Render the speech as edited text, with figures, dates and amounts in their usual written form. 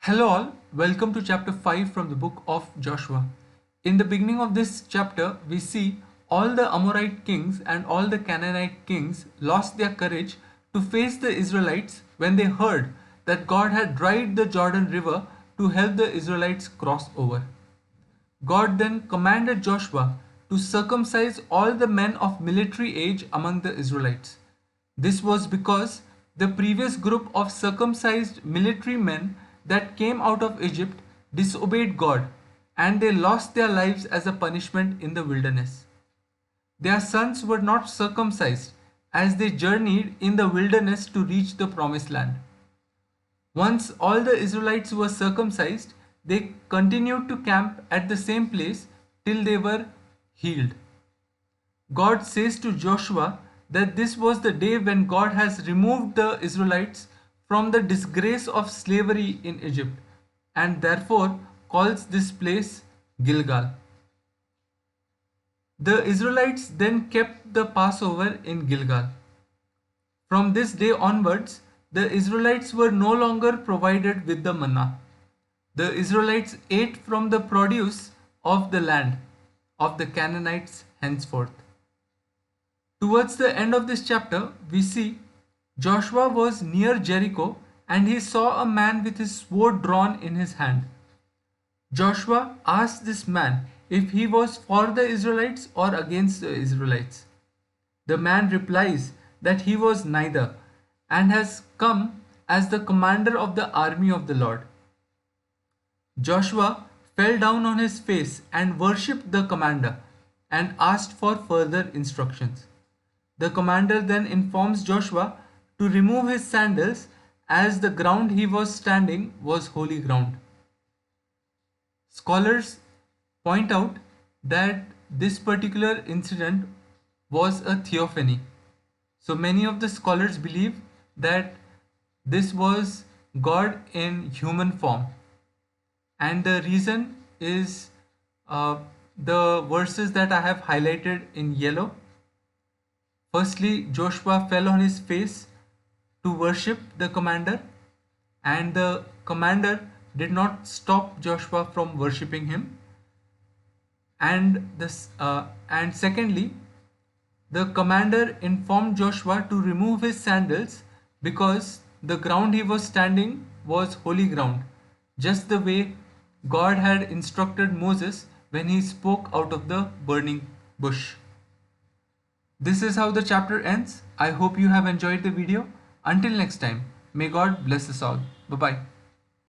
Hello all, welcome to chapter 5 from the book of Joshua. In the beginning of this chapter, we see all the Amorite kings and all the Canaanite kings lost their courage to face the Israelites when they heard that God had dried the Jordan River to help the Israelites cross over. God then commanded Joshua to circumcise all the men of military age among the Israelites. This was because the previous group of circumcised military men that came out of Egypt disobeyed God and they lost their lives as a punishment in the wilderness. Their sons were not circumcised as they journeyed in the wilderness to reach the promised land. Once all the Israelites were circumcised, they continued to camp at the same place till they were healed. God says to Joshua that this was the day when God has removed the Israelites from the disgrace of slavery in Egypt and therefore calls this place Gilgal. The Israelites then kept the Passover in Gilgal. From this day onwards, the Israelites were no longer provided with the manna. The Israelites ate from the produce of the land of the Canaanites henceforth. Towards the end of this chapter, we see Joshua was near Jericho and he saw a man with his sword drawn in his hand. Joshua asked this man if he was for the Israelites or against the Israelites. The man replies that he was neither and has come as the commander of the army of the Lord. Joshua fell down on his face and worshipped the commander and asked for further instructions. The commander then informs Joshua to remove his sandals as the ground he was standing was holy ground. Scholars point out that this particular incident was a theophany. So many of the scholars believe that this was God in human form. And the reason is the verses that I have highlighted in yellow. Firstly, Joshua fell on his face to worship the commander, and the commander did not stop Joshua from worshipping him. And secondly, the commander informed Joshua to remove his sandals because the ground he was standing was holy ground, just the way God had instructed Moses when he spoke out of the burning bush. This is how the chapter ends. I hope you have enjoyed the video. Until next time, may God bless us all. Bye-bye.